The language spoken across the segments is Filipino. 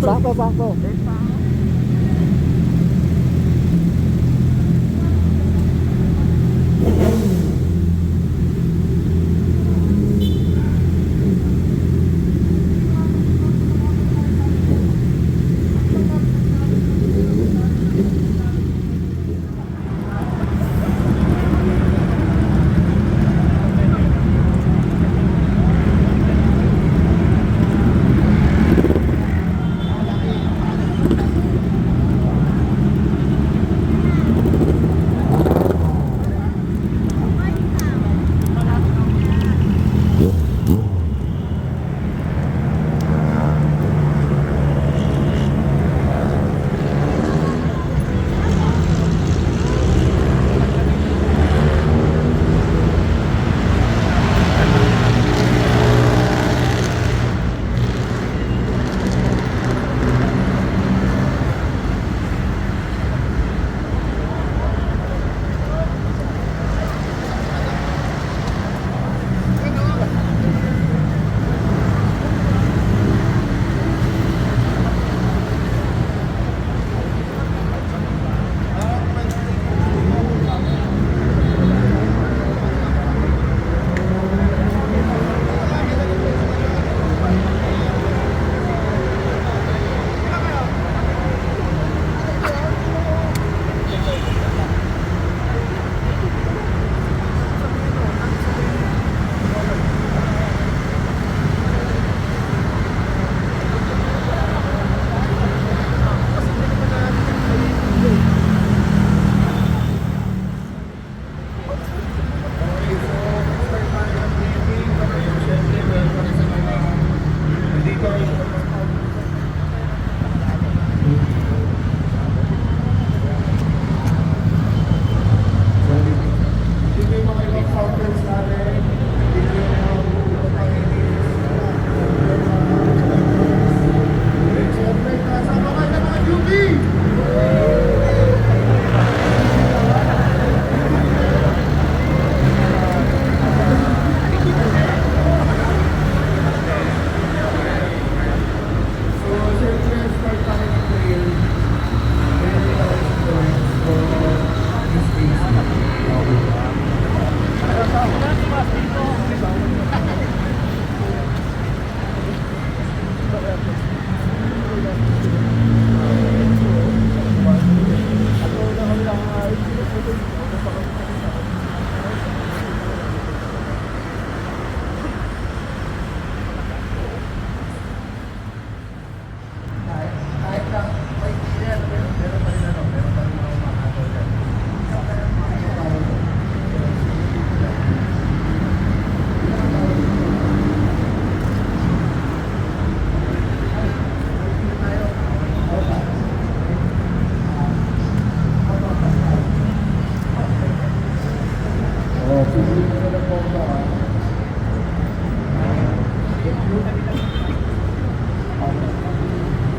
Sakto, sakto.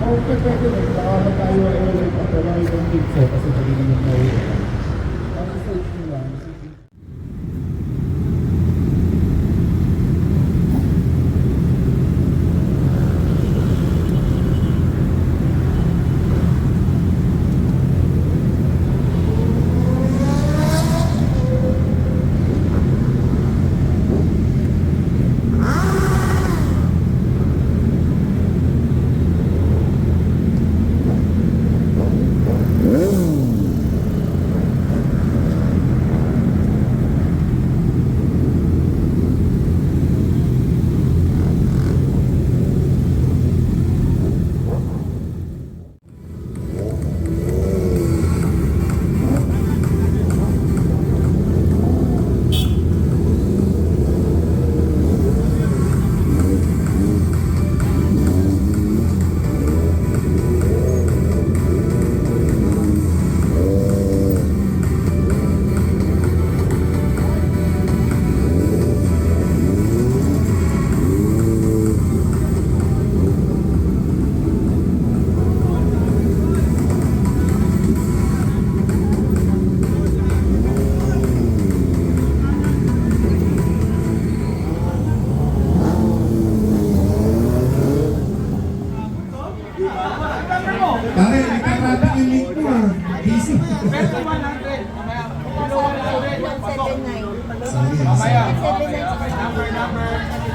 Okay, pwede rin. Baka tayo ay ulit at wala itong pizza kasi pwede naman tayo. Ang stage nyo lang.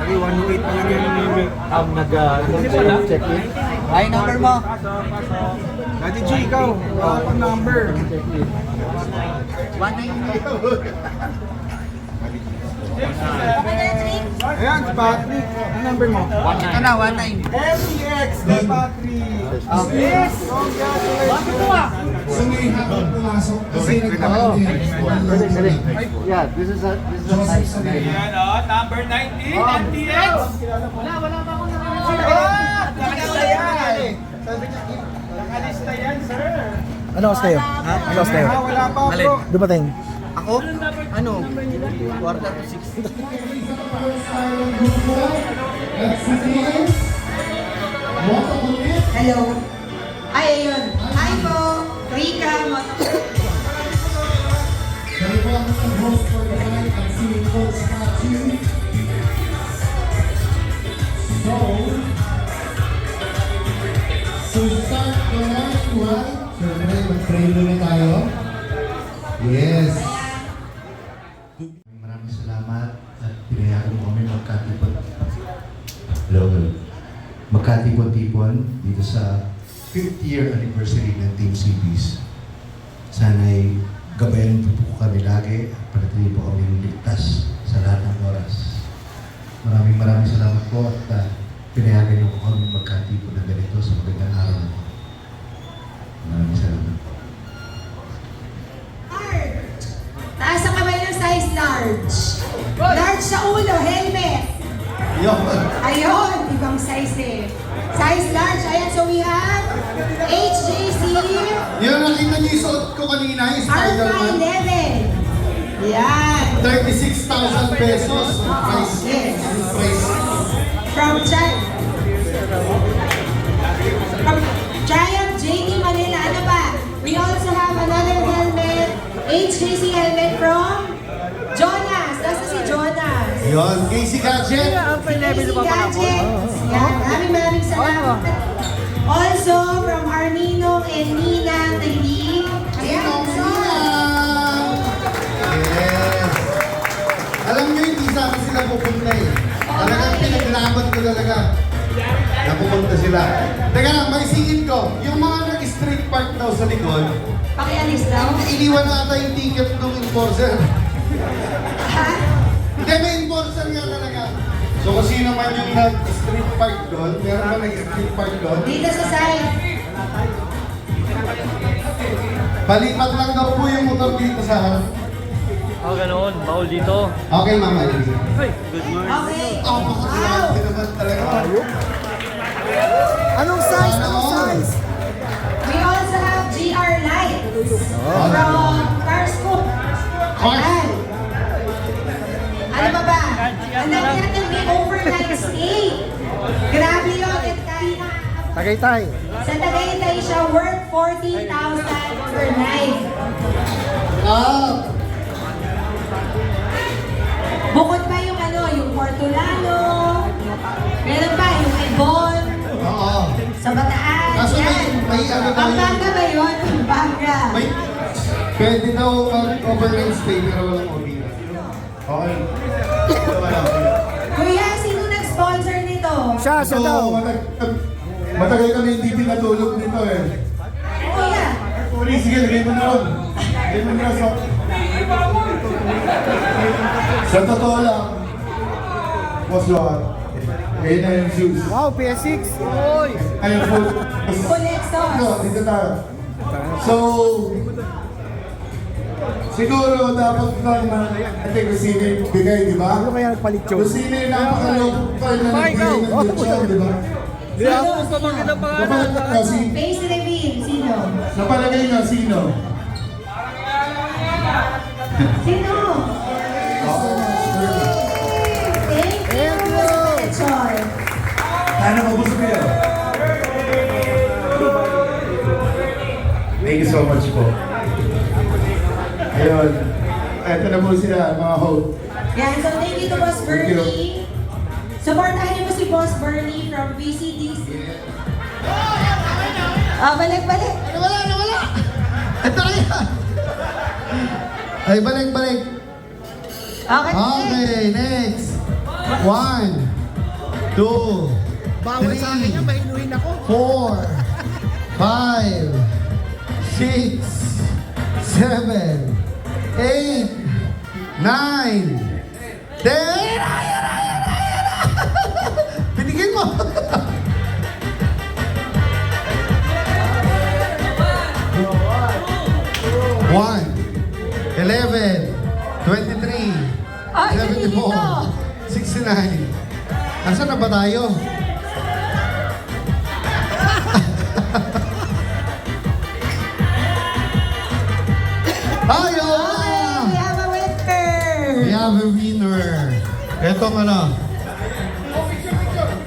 Ay, 108 pa lang yung nag-check-in. Ay, number mo. Dati G, ikaw. Pang number. 1-9. Ayan, si Patrick. Ang number mo? Ito na, 1-9. MEX kay Patrick. Yes! Congratulations! So ngayon habang pumasok, kasi Yeah, this is a nice name. Yan o, number 19, MTX! Nakalista yan! Nakalista yan, sir! Ano oras kayo? Ano oras kayo? Wala pa bro. Dumating. Ako? Ano? Quarter to 6. Hello. Ay, ayun. Hi po. Rika. So start the last one. Siyempre, mag-pray muna tayo. Yes. Maraming salamat at pinayagan mo kami magkatipon. Hello. Magkatipon-tipon dito sa 50th year anniversary ng Team CBs. Sana'y gabayan po kami lagi at panatili po kami ligtas sa lahat ng oras. Maraming salamat po at pinayagan niyo po kami magkatipon na ganito sa magandang araw na ito. Maraming salamat. Large. Taas ang kamay ng size large. Large sa ulo, helmet. Ayun, ibang size eh. Size large. Ayan, so we have HJC Yan, nakita niyo yung suot ko kanina, yung Alpha Spider-Man. 11. Yan. 36,000 pesos. Price. Yes. Price. From Triumph JT Manila. Ano ba? We also have another helmet. HJC helmet from Jonas. Nasa si Jonas. Yun, Casey Gadget. Casey Gadgets. Yan. Maraming salamat. Also from Armino and Nina Tailing. Ayan. So, Yes. Alam niyo, hindi sa akin sila pupunta eh. Talagang pinaglaban ko talaga. Napupunta sila. Teka lang, may singin ko. Yung mga nag-street park daw sa likod, pakialis daw. iniwan na ata yung ticket ng enforcer. Ha? Hindi, may enforcer nga talaga. So kung sino man yung nag-street park doon, meron ba nag-street park doon? Dito sa side. Palipat lang daw po yung motor dito sa harap. Oh, ganoon. Bawal dito. Okay, Mama Elise. Hey, good morning. Okay. Oh, makakasalamat naman talaga. Anong size? Anong size? We also have GR Lights from Carscoop. Ayan. Ano ba ba? Ang natin may overnight stay. Grabe yun. At kahit Tagaytay. sa Tagaytay siya worth 40,000 per night. Ah! Bukod pa yung ano, yung Portolano. Meron pa yung Ibon. Oo. Sa Bataan. Kaso Yan. may ano daw Pampanga ba yun? Pampanga. May, pwede daw mag-overnight stay pero walang OB. Okay. Wala. Kuya, sino nag-sponsor nito? Siya daw. Matagal kami hindi pinatulog nito eh. Kuya. Uli, sige, lagay mo na ron. Lagay mo na sa totoo lang, was what? Ayun na yung shoes. Wow, PS6. Oy. Ayun po. Collectors. No, dito tayo. So, siguro dapat lang na, I think, kung sino yung bigay, di ba? Ano kaya nagpalit yun? Kung sino yung napakalupay na nagbigay ng lechon, di ba? Di ako pamangkin ng pangalan. Face reveal. Sino? Sa palagay nyo, sino? Sino? Thank you. Lechon. Sana mabusog kayo. Thank you so much po. Ayun. Ito na po sila, mga host. Yan, so thank you to Boss Thank you. Bernie. Supportahan niyo po si Boss Bernie from VCDC. Balik. Nawala! Ito kaya! Ay, balik! Okay, Okay, next. 1, 2, Bawal sa akin yan, mahinuhin ako. 4, 5, 6, 7, 8, 9, 10. Binigyan mo. One, 11, 23, Ay, 74, 69. Nasaan na ba tayo? Ayo! Okay, we have a winner. We have a winner. Ito ano.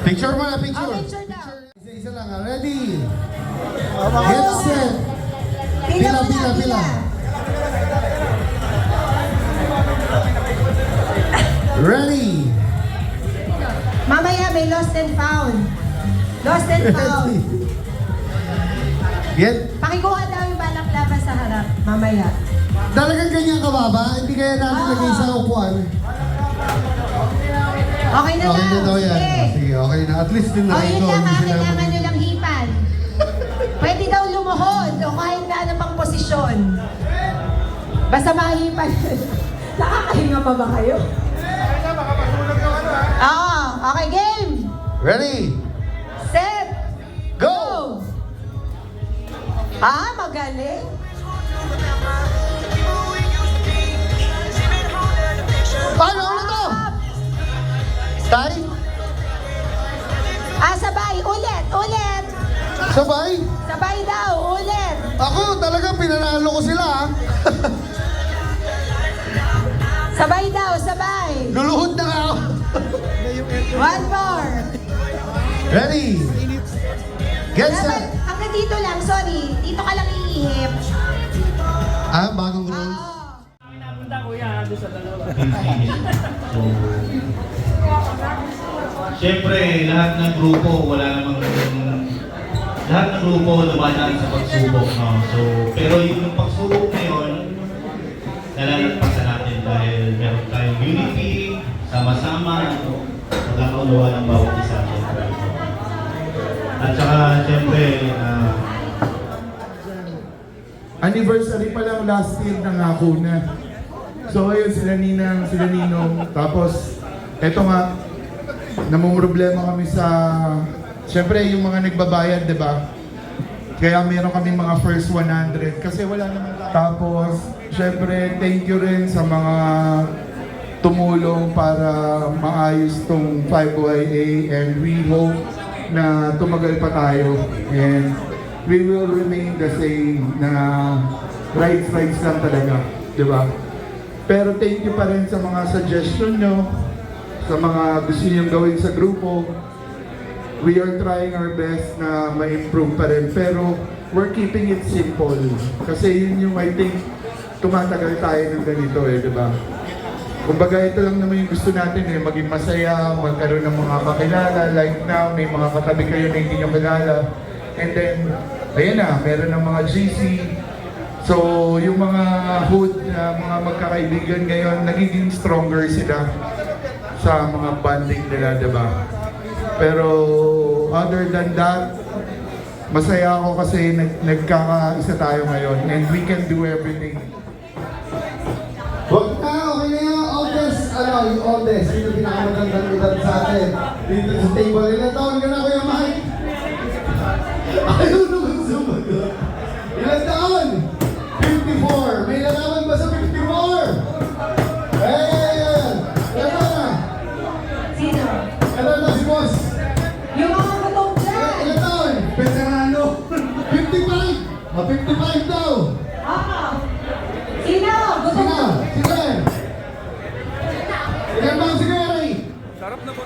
Picture mo na, picture. Oh, picture daw. Isa-isa lang. Ready? Get set. Pila, Pila. Ready? Mamaya may lost and found. Lost and found. Get. Pakikuha daw yung balaklava sa harap. Mamaya. Talagang ganyan ka ba? Hindi kaya natin lagay sa upuan. Okay na Okay na daw yan. Sige. Sige, okay na. At least din na O yun ito. lang, Hindi sila kailangan nyo lang hipan. Pwede daw lumuhod o kahit na ano pang posisyon. Basta mahipan. Nakakahinga pa ba kayo? Oo. Okay, game. Ready? Set. Go! Magaling. Paano? Ano to? Tay? Sabay. Ulit. Sabay? Sabay daw. Ulit. Ako talaga pinanalo ko sila ah. Sabay daw. Sabay. Luluhod na nga ako. One more. Ready? Get Dapat, set. hanggang dito lang. Sorry. Dito ka lang iihip. Bagong rules. Oo. Siyempre, lahat ng grupo, lahat ng grupo dumadaan sa pagsubok, no? So, pero yung pagsubok na yun, nalalagpasan natin dahil meron tayong unity, sama-sama, magkakaunawaan ng bawat isa. Siyempre. At saka, siyempre, Anniversary pa lang last year nangako na. So ayun, sila Ninang, sila Ninong. Tapos, eto nga, namumroblema kami sa, syempre yung mga nagbabayad, di ba? Kaya meron kami mga first 100 kasi wala naman tayo. Tapos, syempre, thank you rin sa mga tumulong para maayos tong 5YA and we hope na tumagal pa tayo and we will remain the same na rights lang talaga, di ba? Pero thank you pa rin sa mga suggestion nyo, sa mga gusto nyo gawin sa grupo. We are trying our best na ma-improve pa rin, pero we're keeping it simple. Kasi yun yung I think tumatagal tayo ng ganito di ba? Kumbaga ito lang naman yung gusto natin maging masaya, magkaroon ng mga kakilala. Like now, may mga katabi kayo na hindi nyo kilala. And then, ayan na, meron ng mga GC. So, yung mga hood, mga magkakaibigan ngayon, nagiging stronger sila sa mga bonding nila, diba? Pero, other than that, masaya ako kasi nagkakaisa tayo ngayon and we can do everything. Huwag na, okay na yan. Yung oldest, yung pinakamagandang edad sa atin. Dito sa table, ilan taon ka na, Kuya Mike? Ayaw naman sumagot. Ilan taon? 54. May nalaman ba sa 54? Ayan! Ilan taon na? Sino? Ilan na si boss? Yung mga gutom dyan. Ilan taon? Veterano. 55. 55 daw. Sino? Gutom Sino? Sino? Ilan taon si Kuya Ray? Sarap na po.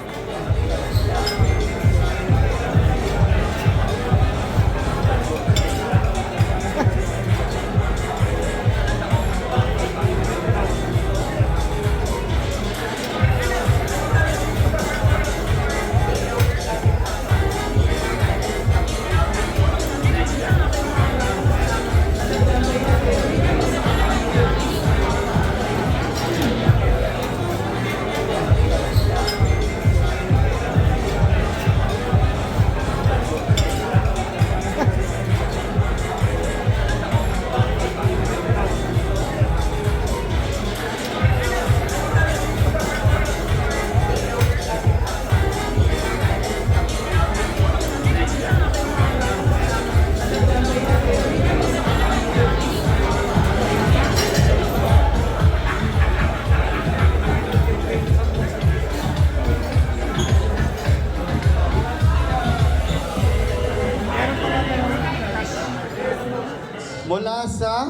sa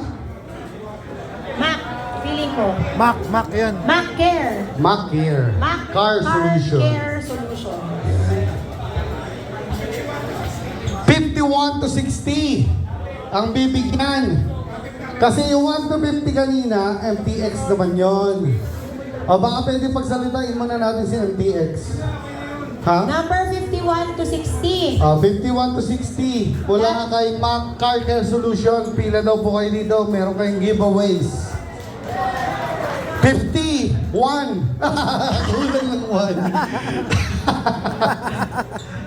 Mac, feeling ko. Mac yan. Mac Care. Macare. Mac Car Solution. Care Solution. 51 to 60 ang bibigyan. Kasi yung 1 to 50 kanina, MTX naman yon. O baka pwede pagsalitain muna natin si MTX. Ha? Number 51 to 60. 51 to 60. Mula ka kay Mac Car Care Solution. Pila daw po kayo dito. Meron kayong giveaways. 51. Kulang ng 1.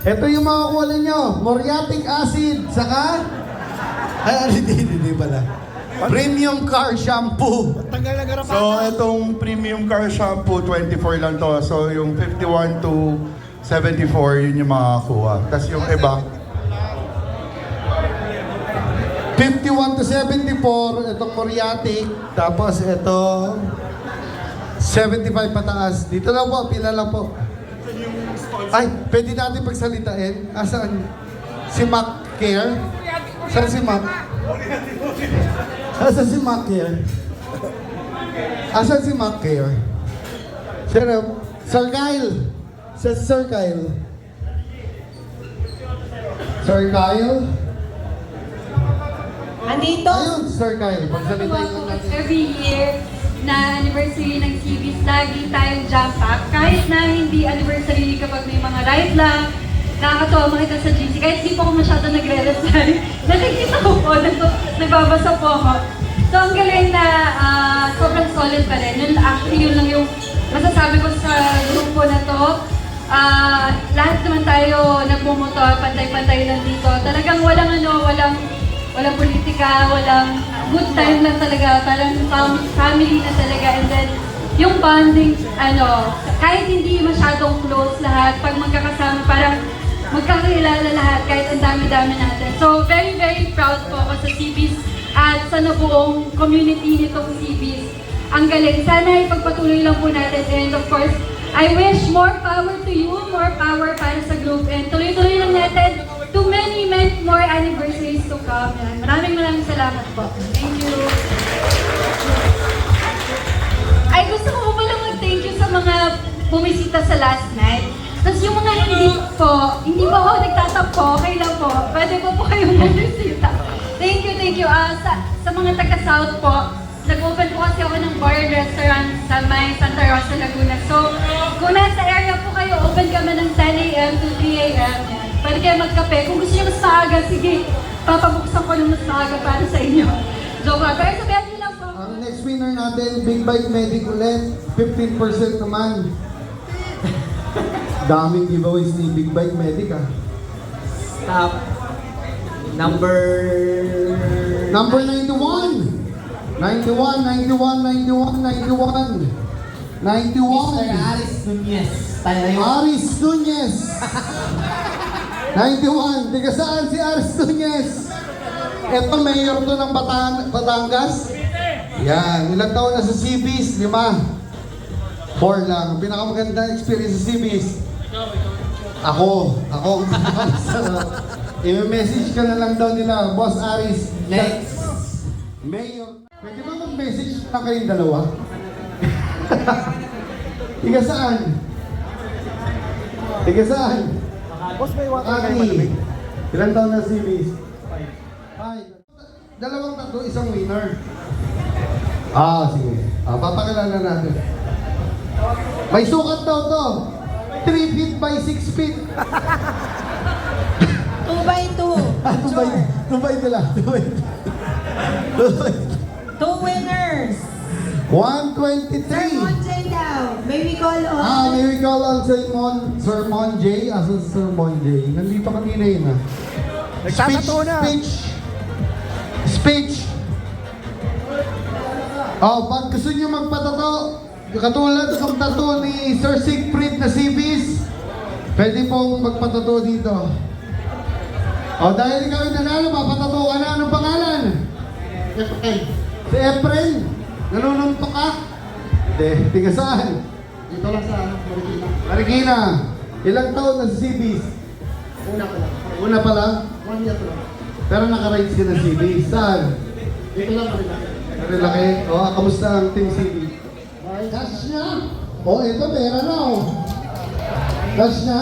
Ito yung mga kuha nyo. Moriatic acid. Saka? Hindi pala. Premium Car Shampoo. So, itong premium car shampoo, 24 lang to. So, yung 51 to 74, yun yung makakakuha. Tapos yung iba, 51 to 74, itong Moriatic. Tapos ito, 75 pataas. Dito lang po, pila lang po. Ay, pwede natin pagsalitain. Asan? Si Mac Care? Saan si Mac? Asan si Mac Care? Asan si Mac Care? Sir Kyle. Sir Kyle. Sir Kyle? Andito. Ayun, Sir Kyle. Pagsalitain lang natin. Every year na anniversary ng CBs, lagi tayong jump up. Kahit na hindi anniversary kapag may mga ride lang, nakakatawa makita sa GC. Kahit di po ako masyado nagre-reply, nakikita ko po, nagbabasa po ako. So ang galing na sobrang solid pa rin. Yun, actually, yun lang yung masasabi ko sa grupo na to. Lahat naman tayo nagmumotor, pantay-pantay lang dito. Talagang walang politika, walang good time lang talaga, parang family na talaga. And then, yung bonding, kahit hindi masyadong close lahat, pag magkakasama, parang magkakilala lahat, kahit ang dami-dami natin. So, very, very proud po ako sa CBs at sa nabuong community nitong CBs. Ang galing. Sana ipagpatuloy lang po natin. And of course, I wish more power to you, more power para sa group. And tuloy-tuloy lang natin to many more anniversaries to come. Yan. Maraming salamat po. Thank you. Ay, gusto ko po pala mag-thank you sa mga bumisita sa last night. Tapos yung mga hindi po ako nagtatampo, okay lang po. Pwede po kayong bumisita. Thank you. Sa mga taga-South po, nag-open po kasi ako ng bar and restaurant sa may Santa Rosa, Laguna. So, kung nasa area po kayo, open kami ng 10 a.m. to 3 a.m. Pwede kayo magkape. Kung gusto niyo mas maaga, sige, papabuksan ko ng mas maaga para sa inyo. Joke lang. Pero sabihan niyo lang po. Ang next winner natin, Big Bike Medic ulit. 15% naman. Daming giveaways ni Big Bike Medic Stop. Number 91. 91. Mr. Aris Nunez. Tayo yun. Aris Nunez. 91. Tiga saan si Aris Nunez? Ito, mayor to ng Batangas. Yan. Ilang taon na sa CBs? 5. 4 lang. Ang pinakamagandang experience sa CBs. Ako. I-message ka na lang daw nila, Boss Aris. Next. Mayor. Pwede ba mag-message na kayong dalawa? Tiga saan? Boss, may water kayo Aki. malamig. Ilang taon na si Miss? 5. 2, isang winner. Sige. Papakilala natin. May sukat daw to. 3 feet by 6 feet. 2 by 2. 2 by 2 lang. 2 winners. 123. Sir Monjay daw. May we call on? May we call on Sir Monjay. Asan si Sir Monjay? Nandito kanina yun Nagtatato na. Speech. Pag gusto nyo magpatato, katulad ng tato ni Sir Siegfried na CBs, pwede pong magpatato dito. Dahil ikaw yung nanalo, mapatato ka na. Anong pangalan? Si Efren. Nanununtok ka? Hindi. Tiga saan? Dito lang sa Marikina. Ilang taon na si CBs? Una pa lang. 1 year lang. Pero naka-rides ka na CBs. Saan? Marilaki. Kamusta ang Team CB? Cash na? Ito, pera na Cash na?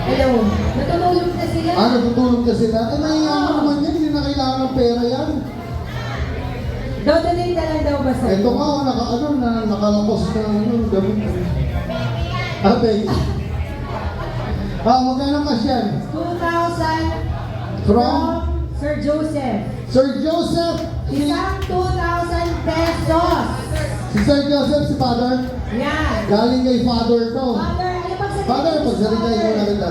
Hello. Natulog na sila. Natutulog ka sila. May naman yan, hindi na kailangan ng pera yan. Donate na lang daw ba sa'yo? Ito nga, nakalakos na gamit. Ate. Magkano cash yan? 2,000 From? Sir Joseph. Sir Joseph! Isang 2,000 pesos. Si Sir Joseph, si Father? Yan. Galing kay Father to. Father, ano pagsasabi? Father, pagsalitain mo na kita.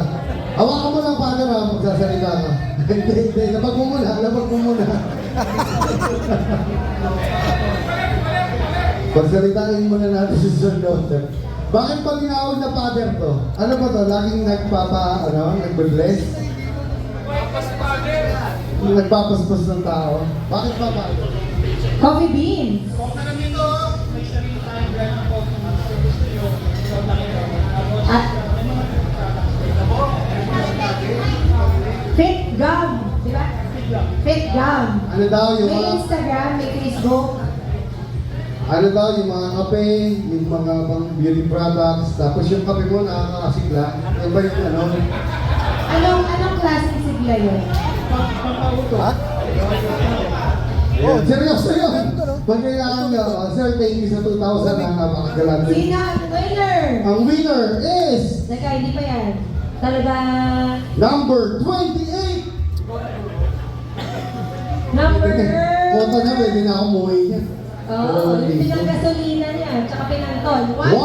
Hawakan mo lang, Father, magsasalita ka. Hindi, labag mo muna. Pagsalitain muna natin si Sir Joseph. Bakit pag tinawag na Father to? Ano ba to? Laging nagbe-bless? Nagpapaspas ng tao. Bakit ba Father? Coffee beans. At Fit gum. Diba? Fit gum. Ano daw yung May mga... Instagram, may Facebook. Ano daw yung mga kape, yung mga pang beauty products, tapos yung kape mo nakakasigla. Ano ba yung ano? Anong klaseng sigla yun? Seryoso yun! Pag kailangan nyo, sir, thank you sa 2,000 na napakagalante. Sino ang winner? Ang winner is Teka, hindi pa yan. Talaga... number 28! Number... Kota na, pwede na ako umuwi niya. Oo, yung pinang-gasolina niya, tsaka pinantol. 114!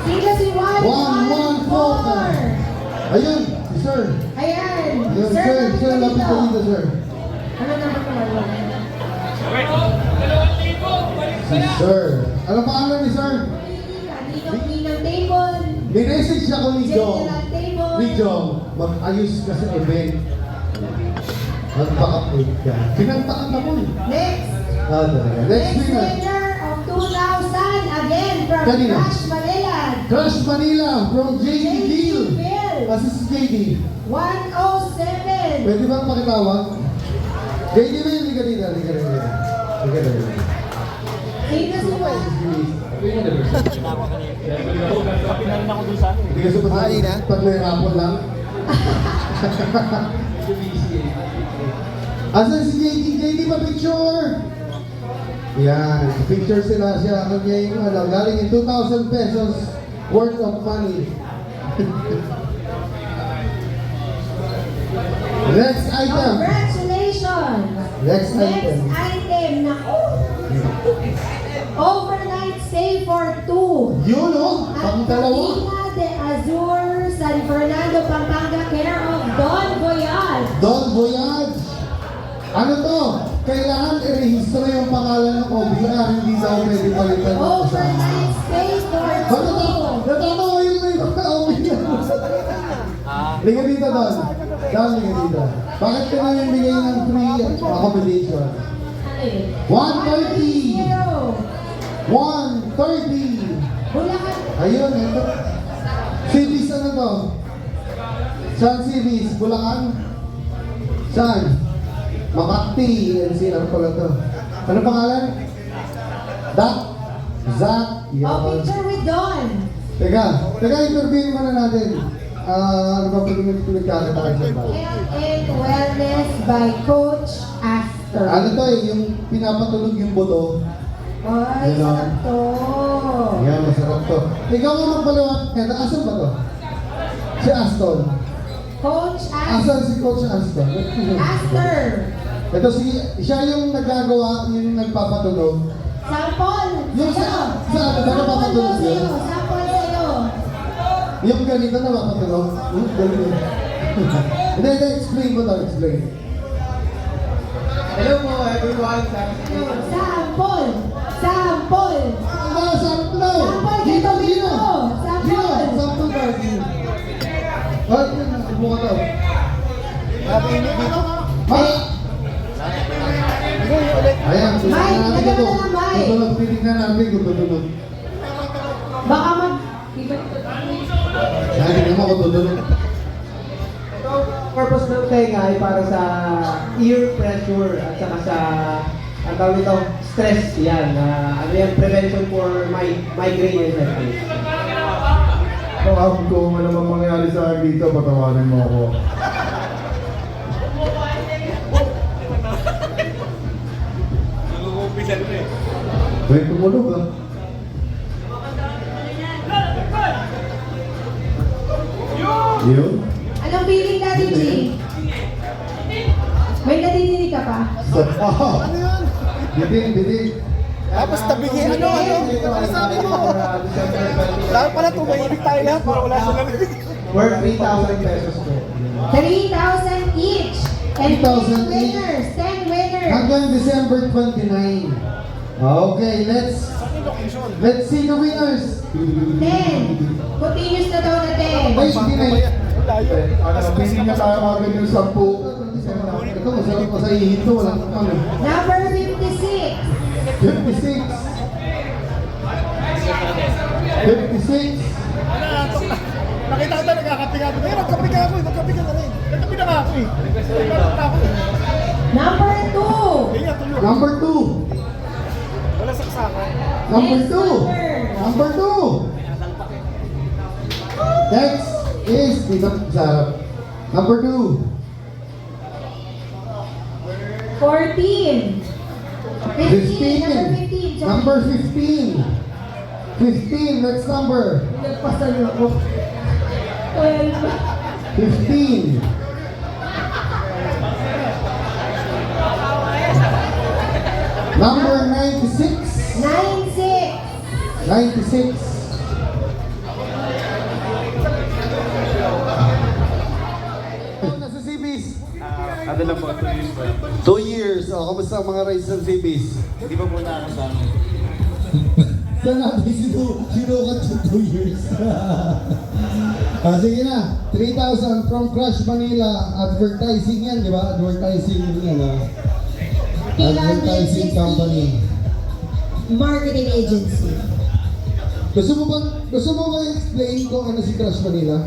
Sino si 114? 114! Ayun, si sir. Ayan. Ayun, sir, lapit ka dito, sir. Ano number ko? Si sir. Ano pangalan ni sir? Ninang table. Minessage ako ni Jong. General table. Ni Jong, mag-ayos ka sa event. Magpaka-update ka. Pinagtaan ako eh. Next. Talaga. Next Next winner. winner of 2,000 again from Kanina? Crash Manila. Crush Manila from JD Deal. Bill. Kasi si JD. 107. Pwede bang pakitawag? JD Bill, hindi ka dito. Hindi ka dito. Hindi ka dito. Sino si Juan? Hindi ka supat pag may rapon lang. Asan si JD? JD pa picture? Yan. Picture sila siya. Ano niya yung galing in 2,000 pesos worth of money. Next item. Congratulations. Next item. Naku. Overnight stay for 2. Yun o. Pang dalawa. Marina de Azur, San Fernando, Pampanga, care of Don Voyage. Don Voyage. Ano to? Kailangan i-rehistro yung pangalan ng OBR. Hindi daw pwede palitan ng Overnight stay for 2. Natatawa yung may mga OBR. Liga dito, Don. Don, liga dito. Bakit ka namin bigay ng free accommodation? 130! 130! Bulacan. Ayun, ito. Cities ano to? Saan cities? Bulacan? Saan? Makati. Ano pala to? Ano pangalan? Dak? Zach? Oh, picture with Don. Teka, interviewin muna natin. Ano ba pag nagkakataan siya ba? Health and Wellness by Coach Astor. Ano to yung pinapatulog yung buto? Ay, Yun, sarap to. Yan, masarap to. Ikaw ang magpaliwat. Asan ba to? Si Aston. Coach Astor. Asan si Coach Aston? Astor. Ito siya yung nagagawa, yung nagpapatulog. Sample. Yung sa nagpapatulog yun? Sample sa'yo. Yung ganito na mapatulog. Ganito. Hindi, explain mo to, explain. Hello po everyone. Sample. Sample. Sample! Sample, Dito, dito, dito! Sample. Sample ka, dito. Ay, upo ka to. Ayan, Mike, natin lagyan ito. mo na ng mic. Tutulog, titignan natin kung tutulog. Baka mag... Tingnan mo kung tutulog. purpose ng tenga ay para sa ear pressure at saka sa ang tawag ito, stress yan. Ano yan, prevention for migraine and headache. Kung ano mang mangyari sa akin dito, patawarin mo ako. Nag-uumpisa na eh. May tumulog ah. Yun? Anong feeling natin, G? May nadidinig ka pa? Ano yun? Biting. Tapos tabingi, ano sabi mo? Lahat pala tumahimik tayo lahat para wala sila narinig. Worth 3,000 pesos po. 3,000 each. And 3,000 10 winners. 10 winners. Hanggang December 29. Okay, let's see the winners. 10. Continuous na daw na 10. Ay, hindi na yun. Pili niya tayo agad yung 10. Ito, masarap pa sa ihito. Walang kapal. Number 56. 56. 56. Nakita ko tayo nagkakapi ka. Magkapi ka ako eh. Magkapi ka na rin. Nagkapi na nga ako eh. Number 2. Number 2. Wala saksakan. Number 2. Number 2. Next is dito sa harap. Number 2. 14. 15. Number 15. 15. Number 15. 15. Next number. Nagpasan ako. 12. 15. Number 96. 96. 96. Nasa CBs? Ano lang po, 2 years pa. 2 years. O, kamusta ang mga rides ng CBs? Hindi pa po nakakasama. Saan natin sinukat yung 2 years? Sige na. 3,000 from Crush Manila. Advertising yan, di ba? Advertising yan, ha? Advertising company. Marketing agency. Gusto mo ba explain kung ano si Crush Manila?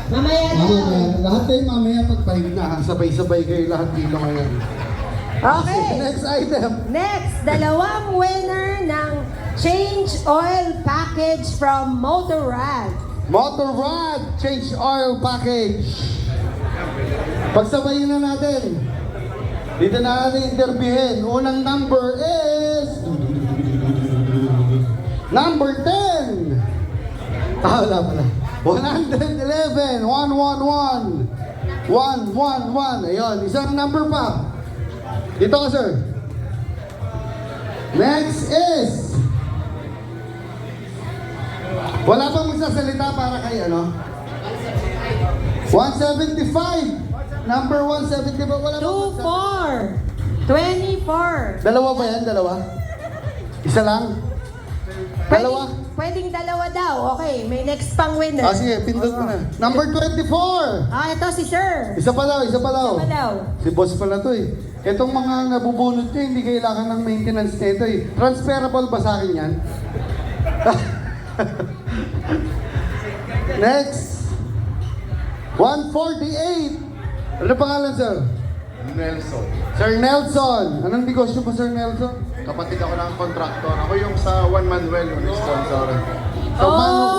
Mamaya na. Mamaya. Lahat kayo mamaya pagpahinga na. Sabay-sabay kayo lahat dito ngayon. Okay. Next item. Next, dalawang winner ng change oil package from Motorrad. Motorrad Change Oil Package. Pagsabayin na natin. Dito na natin interviewin. Unang number is... Number 10. Wala pala. 111. 111. 111. Ayun, isang number pa. Dito ka, sir. Next is... Wala pang magsasalita para kay ano? 175. Number 175. Wala pang 24. Dalawa ba yan? Dalawa? Isa lang? Dalawa? Pwedeng dalawa daw. Okay, may next pang winner. Sige, pindot mo na. Number 24. Ito si Sir. Isa pa daw, isa pa daw. Isa pa daw. Si boss pala to eh. Itong mga nabubunot nyo, hindi kailangan ng maintenance nito eh. Transferable ba sa akin yan? Next. 148. Ano pangalan, sir? Nelson. Sir Nelson. Anong negosyo po, Sir Nelson? Kapatid ako ng contractor. Ako yung sa One Manuel, yung sponsor. So,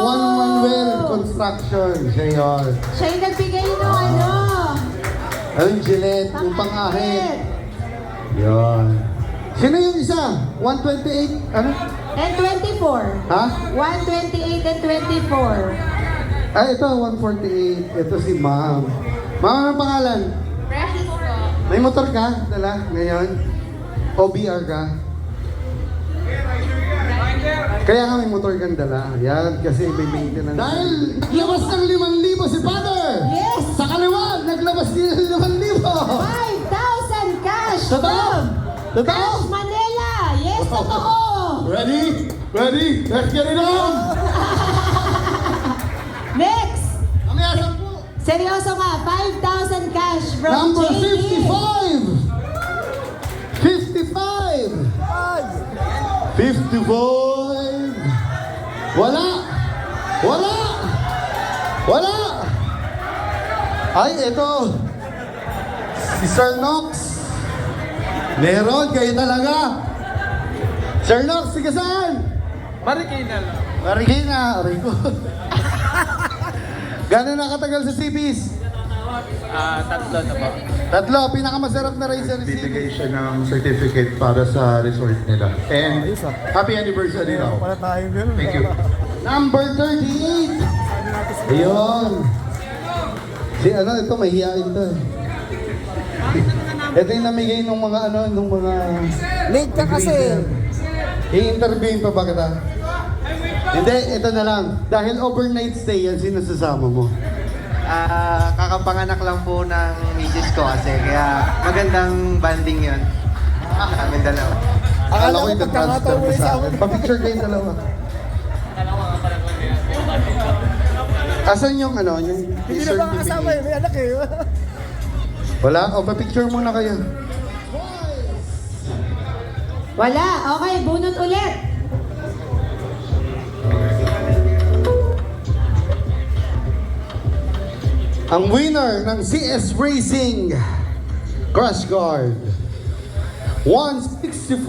One Manuel Construction. Siya yun. Siya yung nagbigay ng ano. Ayun, Gillette, yung pang-ahit. Yun. Sino yung isa? 128? Ano? And 24. Ha? 128 and 24. Ay, ito, 148. Ito si Ma'am. Ma'am, anong pangalan? Precious po. May motor ka? Dala, ngayon? OBR ka? Kaya nga may motor kang dala. Yan, kasi may maintenance. Dahil naglabas ng 5,000 si Father! Yes! Sa kaliwa, naglabas din ng 5,000! 5,000 cash Totoo? from Totoo? Crush Manila. Yes, totoo. Ready? Ready? Let's get it on! Next. Ang yasan po! Seryoso ka, 5,000 cash from Number JD. 55! 55! Wala! Wala! Wala! Ay, ito! Si Sir Nox. Meron, kayo talaga. Sir Nox, sige saan? Marikina lang. Marikina, Rico. Gano'n nakatagal sa CBs? Tatlo na ba? Tatlo, pinakamasarap na racer ni Bibigay CBs. siya ng certificate para sa resort nila. And happy anniversary daw. Wala tayong gano'n. Thank you. Number 38. Ayun. Si ano, ito mahihain to. Ito yung namigay nung mga ano, nung mga... Late ka kasi. I-interviewin pa ba kita? Hindi, ito na lang. Dahil overnight stay yan, sino sasama mo? Kakapanganak lang po ng misis ko kasi kaya magandang banding yun. Kami dalawa. Akala ko ko yung transfer pagkakataon mo mo sa sa akin. Pa-picture kayong dalawa. Asan yung ano, yung Hindi na ba kasama eh, may anak eh. Wala? O, pa-picture muna kayo. Wala. Okay, bunot ulit. Ang winner ng CS Racing Crash Guard 164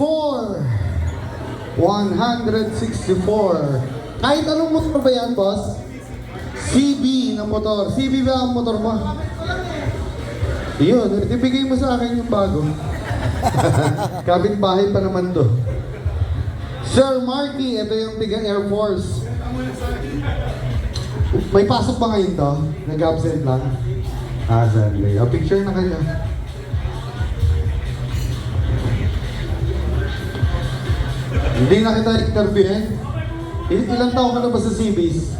Kahit anong motor ba yan, boss? CB na motor. CB ba ang motor mo? Yun, ibigay mo sa akin yung bago. Kapit-bahay pa naman to. Sir Marky, ito yung tiga Air Force. May pasok ba ngayon to? Nag-absent lang? Sunday. Picture na kayo. Hindi na kita interviewin. Ilang taon ka na ba sa CBs?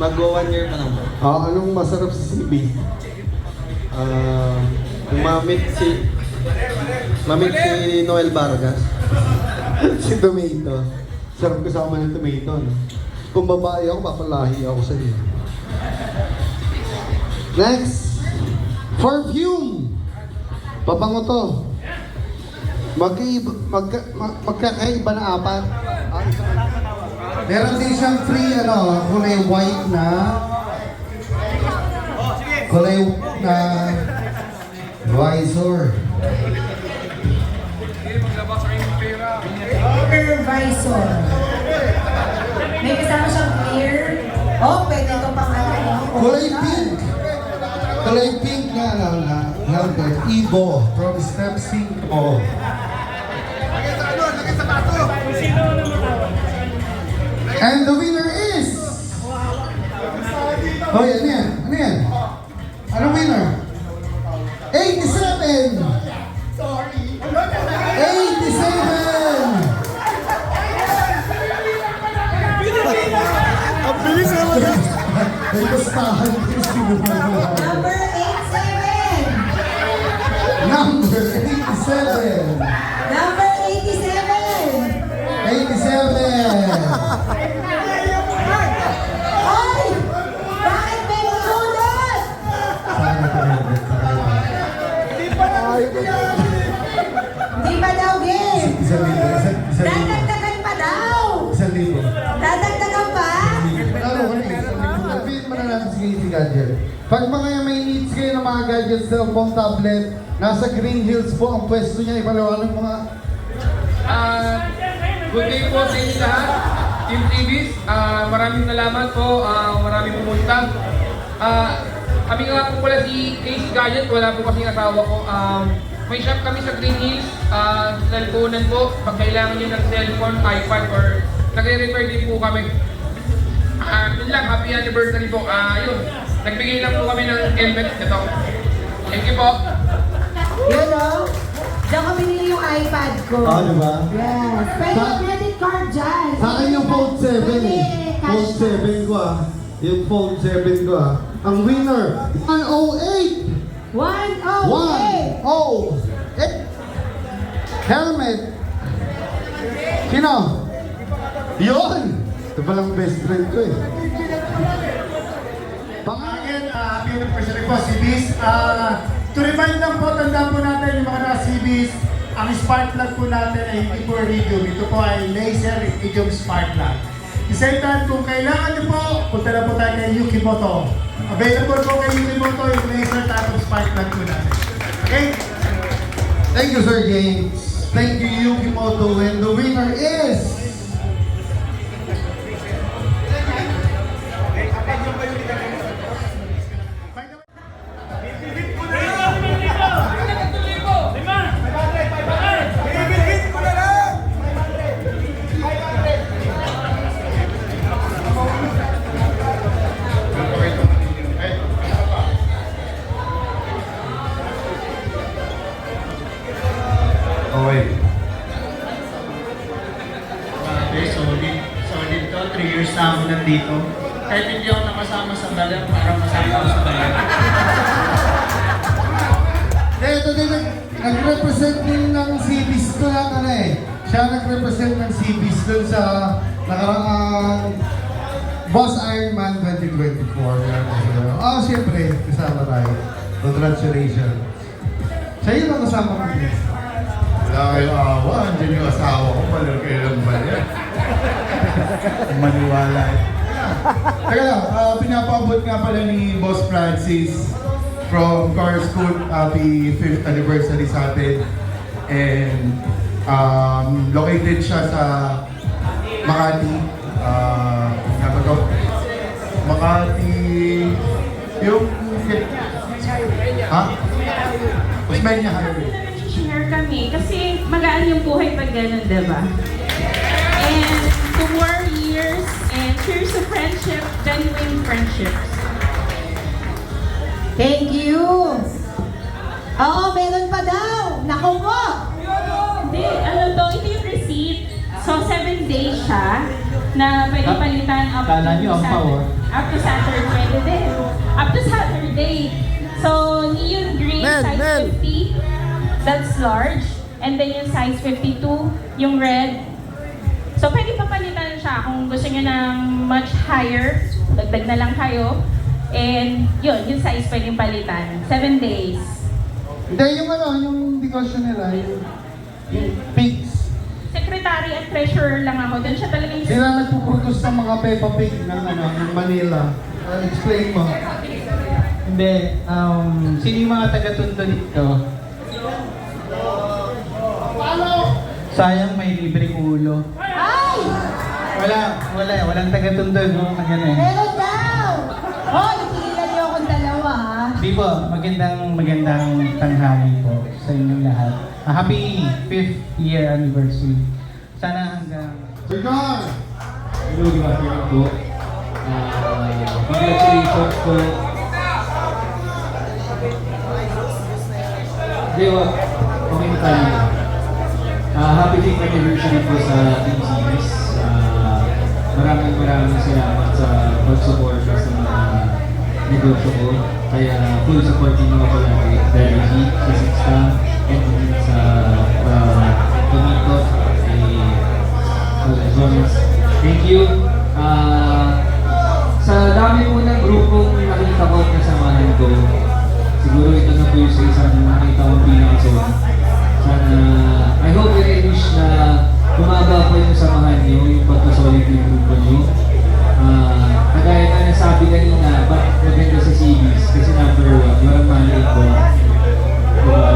Mag-go 1 year pa lang po. Anong masarap sa CB? Mamit si Noel Vargas. Si Tomato. Sarap kasama ng Tomato, no? Kung babae ako, papalahi ako sa iyo. Next! Perfume! Pabango to. Magkakaiba na apat. Meron din siyang free, kulay white na. Kulay na visor. Supervisor. May kasama siyang clear. Oh, pwede ito pang ano. Kulay pink. Kulay pink na helmet. Evo from Step 5. And the winner is... Oh, ano yan? Ano yan? Anong winner? 87! 87! Ang bilis naman. May bastahan ko sinuha. Number 87. Number 87! Number 87. 87! Ay! Bakit may masunod? Hindi pa daw, game. Dadagdagan pa daw. Dadagdagan pa? Sabihin mo na natin si Gadget. Pag mga may needs kayo ng mga gadgets, cellphone, tablet, nasa Green Hills po ang pwesto niya. Ipaliwanag mo nga. Good day po sa inyo lahat. Team TVs, maraming salamat po. Maraming pumunta. Kami nga po pala si Casey Gadget, wala po kasing asawa ko. May shop kami sa Green Hills, cellphone po. Pag kailangan nyo ng cellphone, iPad, or nagre-repair din po kami. Yun lang, happy anniversary po. Yun, nagbigay lang po kami ng helmet. Ito. Thank you po. Yun o. Diyan ko binili yung iPad ko. Diba? Yes. Pwede credit card dyan. Sa akin yung Fold 7 eh. Pwede cash. Fold 7 ko Yung Fold 7 ko Ang winner, 108! 108. 108! Helmet! Sino? Yun! Ito palang best friend ko eh. Again, happy anniversary po, CBs. To remind lang po, tandaan po natin yung mga naka-CBs, ang spark plug po natin ay hindi po iridium. Ito po ay laser iridium spark plug. The same time, kung kailangan nyo po, punta na po tayo kay Yukimoto. Available po kay Yukimoto yung laser type of spark plug po natin. Thank you, Sir James. Thank you, Yukimoto. And the winner is... Okay. Solid to. 3 years na ako nandito. Kahit hindi ako nakasama sa balang, parang masama ako sa balang. Ito din, nag-represent din ng CBIS to lang ano eh. Siya nag-represent ng CBIS dun sa nakaraang Boss Ironman 2024. Siyempre, kasama tayo. Congratulations. Siya yun ang kasama ko din. Wala kayong awa, andyan yung asawa ko, pala kailan ba yan? Maniwala. Teka lang, pinapabot nga pala ni Boss Francis from Car School, happy 5th anniversary sa atin. And located siya sa Makati. Makati, yung... Ha? Osmeña Highway. Share kami kasi magaan yung buhay pag ganun, diba? And 2 more years and cheers to friendship, genuine friendships. Thank you! Oo, meron pa daw! Naku po! Hindi, ano to, ito yung receipt. So 7 days siya na pwede palitan up to Kala niyo ang power. Up to Saturday, pwede din. Up to Saturday. So, yung green size 50, that's large. And then yung size 52, yung red. So, pwede papalitan siya kung gusto nyo ng much higher. Dagdag na lang kayo. And yun, yung size pwede palitan. 7 days. Hindi, yung ano, yung negosyo nila, yung pigs. Secretary at treasurer lang ako. Doon siya talaga yung... Sila nagpuproduce ng mga Peppa Pig ng, ng Manila. Explain mo. Hindi, sino yung mga taga-tundo dito? Sayang may libreng ulo. Ay! Walang taga-tundo, no? Ganun. Meron daw! Hoy, tigilan niyo akong dalawa, ha? Di po, magandang tanghali po sa inyong lahat. Happy 5th year anniversary. Sana hanggang... Sir John! Hello, good afternoon po. Congratulations po. Dewa, okay na tayo. Happy 5th anniversary po sa Team Series. Maraming salamat sa pag-suporta sa mga negosyo ko. Kaya full support din ako palagi dahil sa Sixta and sa Tomito ay Jonas. Thank you. Sa dami po ng grupong nakita ko at kasamahan ko, siguro ito na po yung sa isang nakita kong pinaka-zone. Sana, I hope and I wish na kumaba po yung samahan nyo, yung pagkasolid yung grupo nyo. Kagaya na nasabi kanina, maganda sa CBs kasi number 1, walang maliit po.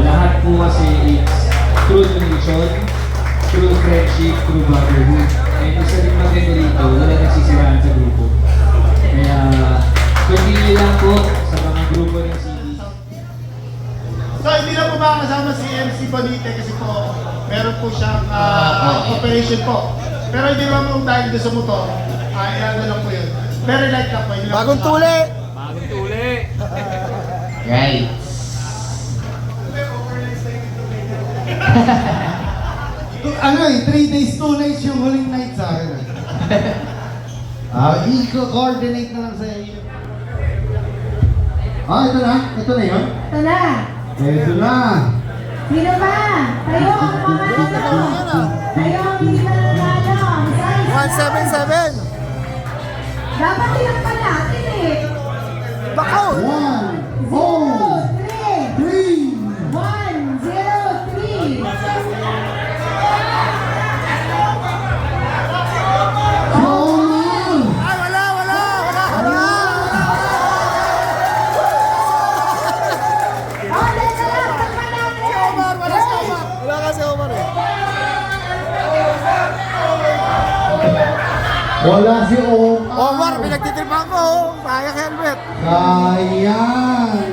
Lahat po kasi it's true donation, true friendship, true brotherhood. And isa rin maganda rito, wala nagsisiraan sa grupo. Kaya, continue lang po sa mga grupo ng CBs. So, hindi na po makakasama si MC Bonite kasi po meron po siyang operation po. Pero hindi naman po dahil doon sa motor, ilan na lang po yun. Very light lang po. Bagong tuli! Bagong tuli! Right. Ano 3 days, 2 nights yung huling night sa akin. I-coordinate na lang sa inyo. Ito na? Ito na yun? Ito na! Ito na! Sino ba? Tayo ang mga ano? Tayo ang hindi pa nanalo. 177! Dapat tinakpan natin eh. Bako! 1, 4, 3, 1, 0, 3. Ay, wala! Oh, teka lang. Takpan natin. Wala si Omar! Wala si Omar. Omar, pinagtitripan ko. Sayang helmet. Sayang.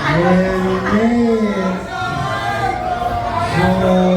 Helmet. So,